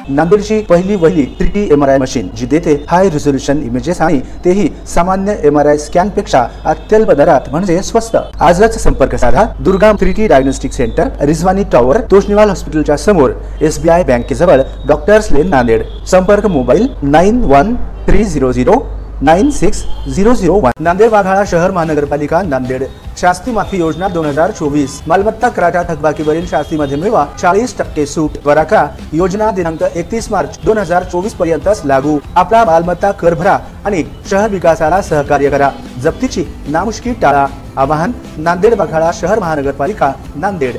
नांदेडची पहिली वहिली 3D MRI machine जी देते हाय resolution images आणि तेही सामान्य MRI स्कॅन पेक्षा अत्यल्प दरात म्हणजे स्वस्त। आजच संपर्क साधा Durga 3D Diagnostic Centre, Rijwani Tower, Toshniwal हॉस्पिटलच्या समोर, SBI बँकेजवळ, डॉक्टर्स लेन, नांदेड। संपर्क मोबाईल 9130096001। नांदेड वाघाळा शहर महानगरपालिका नांदेड शास्ती माफी योजना 2024 मालमत्ता कराच्या थकबाकीवरील शास्तीमध्ये मिळवा 40% सूट त्वरा करा। योजना दिनांक 31 मार्च 2024 पर्यंतच लागू। आपला मालमत्ता कर भरा आणि शहर विकासाला सहकार्य करा। जप्तीची नामुष्की टाळा। आवाहन नांदेड वाघाळा शहर महानगरपालिका नांदेड।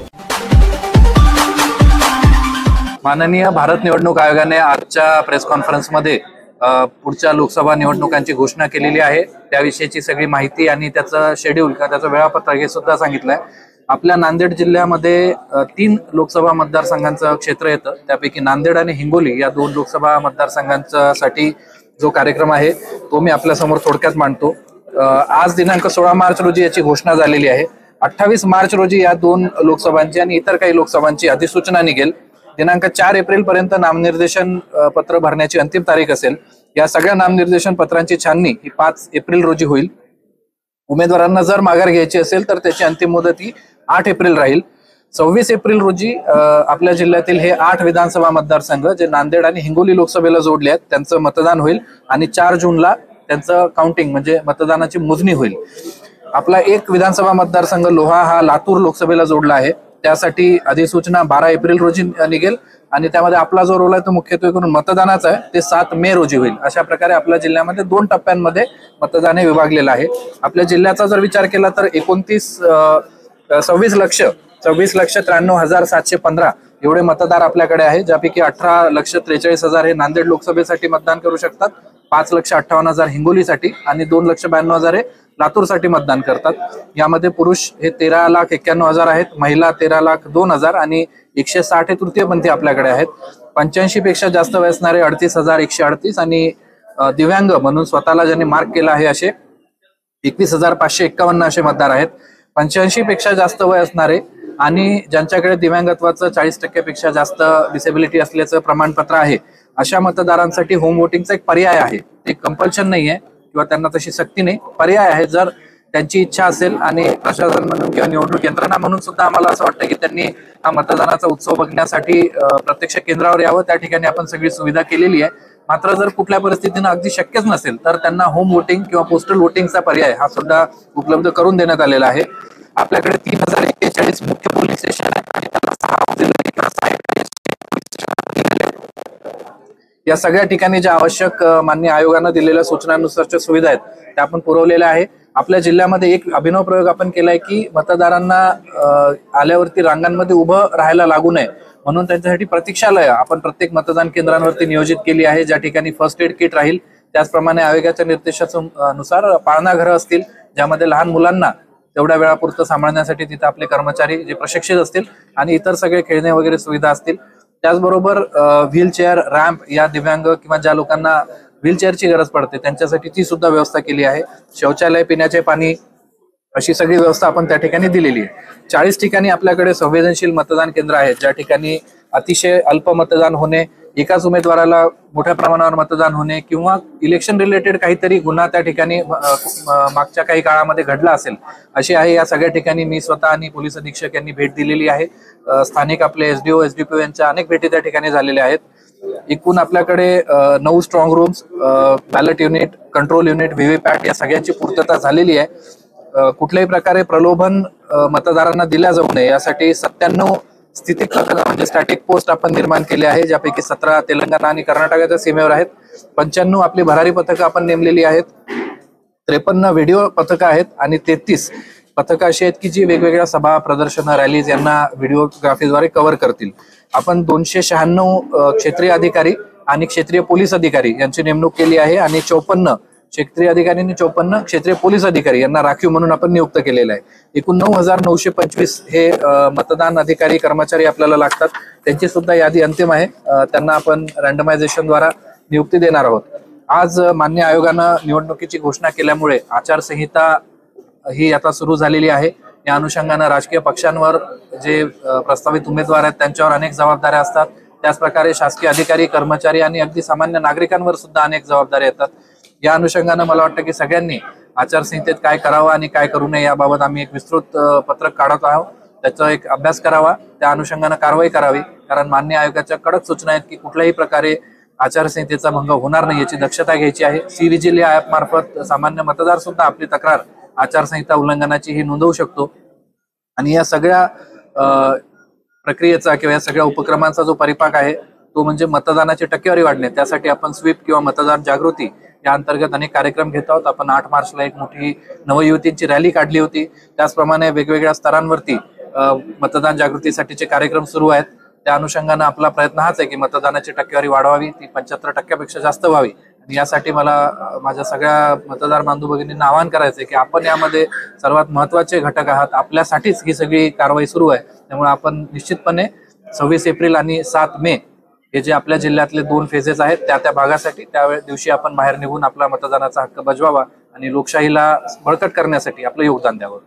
माननीय भारत निवडणूक आयोगाने आजच्या प्रेस कॉन्फरन्स मध्ये पुढच्या लोकसभा निवडणुकांची घोषणा केलेली आहे। त्याविषयीची सगळी माहिती आणि त्याचं शेड्यूल किंवा त्याचं वेळापत्रक हे सुद्धा सांगितलंय। आपल्या नांदेड जिल्ह्यामध्ये 3 लोकसभा मतदारसंघांचं क्षेत्र येतं, त्यापैकी नांदेड आणि हिंगोली या 2 लोकसभा मतदारसंघांसाठी जो कार्यक्रम आहे तो मी आपल्या समोर थोडक्यात मांडतो। आज दिनांक 16 मार्च रोजी याची घोषणा झालेली आहे। 28 मार्च रोजी या 2 लोकसभांची आणि इतर काही लोकसभांची अधिसूचना निघेल। दिनांक 4 एप्रिल पर्यंत नामनिर्देशन पत्र भरण्याची अंतिम तारीख असेल। या सगळ्या नामनिर्देशन पत्रांची छाननी ही 5 एप्रिल रोजी होईल। उमेदवारांना जर माघार घ्यायची असेल तर त्याची अंतिम मुदत ही 8 एप्रिल राहील। 26 एप्रिल रोजी आपल्या जिल्ह्यातील हे 8 विधानसभा मतदारसंघ जे नांदेड आणि हिंगोली लोकसभेला जोडले आहेत त्यांचं मतदान होईल आणि 4 जूनला त्यांचं काउंटिंग म्हणजे मतदानाची मोजणी होईल। आपला एक विधानसभा मतदारसंघ लोहा हा लातूर लोकसभेला जोडला आहे, त्यासाठी अधिसूचना 12 एप्रिल रोजी निघेल आणि त्यामध्ये आपला जो रोल आहे तो मुख्यत्वे करून मतदानाचा आहे, ते 7 मे रोजी होईल। अशा प्रकारे आपल्या जिल्ह्यामध्ये 2 टप्प्यांमध्ये मतदान हे विभागलेलं आहे। आपल्या जिल्ह्याचा जर विचार केला तर 26,93,715 एवढे मतदार आपल्याकडे आहे, ज्यापैकी 18,43,000 हे नांदेड लोकसभेसाठी मतदान करू शकतात, 5,58,000 हिंगोलीसाठी आणि 2,92,000 हे लातूरसाठी मतदान करतात। यामध्ये पुरुष हे 13,91,000 आहेत, महिला 13,02,000 आणि 160 हे तृतीयपंथी आपल्याकडे आहेत। 85 पेक्षा जास्त वय असणारे 38,138 आणि दिव्यांग म्हणून स्वतःला ज्यांनी मार्क केला आहे असे 21,551 असे मतदार आहेत। 85 पेक्षा जास्त वय असणारे आणि ज्यांच्याकडे दिव्यांगत्वाचं 40% पेक्षा जास्त डिसेबिलिटी असल्याचं प्रमाणपत्र आहे अशा मतदारांसाठी होम वोटिंगचा एक पर्याय आहे। ते कंपल्शन नाही आहे किंवा त्यांना तशी सक्ती नाही, पर्याय आहे। जर त्यांची इच्छा असेल आणि प्रशासन म्हणून किंवा निवडणूक यंत्रणा म्हणून सुद्धा आम्हाला असं वाटतं की त्यांनी हा मतदानाचा उत्सव बघण्यासाठी प्रत्यक्ष केंद्रावर यावं, त्या ठिकाणी आपण सगळी सुविधा केलेली आहे। मात्र जर कुठल्या परिस्थितीनं अगदी शक्यच नसेल तर त्यांना होम वोटिंग किंवा पोस्टल वोटिंगचा पर्याय हा सुद्धा उपलब्ध करून देण्यात आलेला आहे। आपल्याकडे 3,041 मुख्य पोलीस स्टेशन आहेत आणि त्यांना 6 ऑक्झिलरी किंवा 6 या सगळ्या ठिकाणी ज्या आवश्यक मान्य आयोगानं दिलेल्या सूचनांनुसारच्या सुविधा आहेत त्या आपण पुरवलेल्या आहे। आपल्या जिल्ह्यामध्ये एक अभिनव प्रयोग आपण केलाय की मतदारांना आल्यावरती रांगांमध्ये उभं राहायला लागू नये म्हणून त्यांच्यासाठी प्रतीक्षालय आपण प्रत्येक मतदान केंद्रांवरती नियोजित केली आहे, ज्या ठिकाणी फर्स्ट एड किट राहील। त्याचप्रमाणे आयोगाच्या निर्देशानुसार पाळणाघरं असतील ज्यामध्ये लहान मुलांना तेवढ्या वेळापुरतं सांभाळण्यासाठी तिथे आपले कर्मचारी जे प्रशिक्षित असतील आणि इतर सगळे खेळणे वगैरे सुविधा असतील। त्याचबरोबर व्हीलचेअर, रॅम्प या दिव्यांग किंवा ज्या लोकांना व्हीलचेअरची गरज पडते त्यांच्यासाठी ती सुद्धा व्यवस्था केली आहे। शौचालय, पिण्याचे पाणी अशी सगळी व्यवस्था आपण त्या ठिकाणी दिलेली आहे। 40 ठिकाणी आपल्याकडे संवेदनशील मतदान केंद्र आहेत ज्या ठिकाणी अतिशय अल्प मतदान होणे, एकाच उमेदवाराला मोठ्या प्रमाणावर मतदान होणे किंवा इलेक्शन रिलेटेड काहीतरी गुन्हा त्या ठिकाणी मागच्या काही काळामध्ये घडला असेल अशी आहे। या सगळ्या ठिकाणी मी स्वतः आणि पोलीस अधीक्षक यांनी भेट दिलेली आहे। स्थानिक आपले SDO, SDPO यांच्या अनेक भेटी त्या ठिकाणी झालेल्या आहेत। एकूण आपल्याकडे 9 strong rooms, ballot unit, control unit, VVPAT या सगळ्यांची पूर्तता झालेली आहे। कुठल्याही प्रकारे प्रलोभन मतदारांना दिल्या जाऊ नये यासाठी 97 स्थिती पथकं म्हणजे स्टॅटिक पोस्ट आपण निर्माण केले आहे, ज्यापैकी 17 तेलंगणा आणि कर्नाटकाच्या सीमेवर आहेत। 95 आपली भरारी पथकं आपण नेमलेली आहेत। 53 व्हिडिओ पथकं आहेत आणि 33 पथकं अशी आहेत की जी वेगवेगळ्या सभा, प्रदर्शनं, रॅलीज यांना व्हिडिओग्राफीद्वारे कव्हर करतील। आपण 296 क्षेत्रीय अधिकारी आणि क्षेत्रीय पोलीस अधिकारी यांची नेमणूक केली आहे आणि 54 क्षेत्रीय अधिकारी आणि 54 क्षेत्रीय पोलीस अधिकारी यांना राखीव म्हणून आपण नियुक्त केलेलं आहे। एकूण 9,925 हे मतदान अधिकारी कर्मचारी आपल्याला लागतात, त्यांची सुद्धा यादी अंतिम आहे। त्यांना आपण रँडमायझेशनद्वारा नियुक्ती देणार आहोत। आज मान्य आयोगानं निवडणुकीची घोषणा केल्यामुळे आचारसंहिता ही आता सुरू झालेली आहे। या अनुषंगानं राजकीय पक्षांवर जे प्रस्तावित उमेदवार आहेत त्यांच्यावर अनेक जबाबदाऱ्या असतात, त्याच प्रकारे शासकीय अधिकारी, कर्मचारी आणि अगदी सामान्य नागरिकांवर सुद्धा अनेक जबाबदाऱ्या येतात. या अनुषंगानं मला वाटतं की सगळ्यांनी आचारसंहितेत काय करावं आणि काय करू नये याबाबत आम्ही एक विस्तृत पत्रक काढत आहोत. त्याचा एक अभ्यास करावा, त्या अनुषंगानं कारवाई करावी. कारण मान्य आयोगाच्या कडक सूचना आहेत की कुठल्याही प्रकारे आचारसंहितेचा भंग होणार नाही याची दक्षता घ्यायची आहे. सी विजिल या ऍप मार्फत सामान्य मतदार सुद्धा आपली तक्रार आचारसंहिता उल्लंघनाची ही नोंदवू शकतो. आणि या सगळ्या प्रक्रियेचा किंवा या सगळ्या उपक्रमांचा जो परिपाक आहे तो म्हणजे मतदानाची टक्केवारी वाढणे. त्यासाठी आपण स्वीप किंवा मतदार जागृती या अंतर्गत अनेक कार्यक्रम घेत आहोत. आपण 8 मार्चला एक मोठी नवयुवतींची रॅली काढली होती. त्याचप्रमाणे वेगवेगळ्या स्तरांवरती मतदान जागृतीसाठीचे कार्यक्रम सुरू आहेत. त्या अनुषंगानं आपला प्रयत्न हाच आहे की मतदानाची टक्केवारी वाढवावी, ती 75% जास्त व्हावी. आणि यासाठी मला माझ्या सगळ्या मतदार बांधव भगिनींना आवाहन करायचं आहे की आपण यामध्ये सर्वात महत्वाचे घटक आहात. आपल्यासाठीच ही सगळी कारवाई सुरू आहे. त्यामुळे आपण निश्चितपणे 26 एप्रिल आणि 7 मे हे जे आपल्या जिल्ह्यातले 2 फेजेस आहेत त्या भागासाठी त्यावेळी दिवशी आपण बाहेर निघून आपला मतदानाचा हक्क बजवावा आणि लोकशाहीला बळकट करण्यासाठी आपलं योगदान द्यावं.